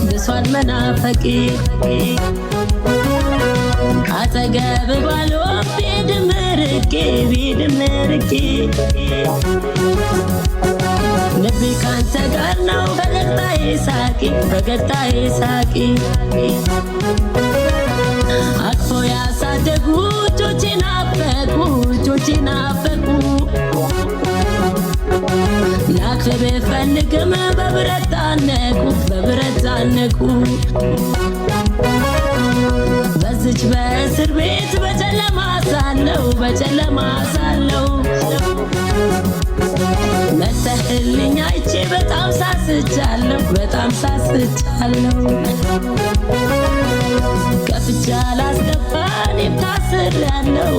ብሷል መናፈቂ አጠገብ ባለው ቢድምርቄ ልቤ ካንተ ጋር ነው ፈገግታዬ ሳቂ አቅፎ ያሳደጉ እጆቼን ናፈቁ ላክብብ ፈልግም በብረት ታነቁ በዝች በእስር ቤት በጨለማ ሳለው መተህልኝ አይቼ በጣም ሳስቻለሁ ከፍቻ ላስገባ እኔም ታስሬያለሁ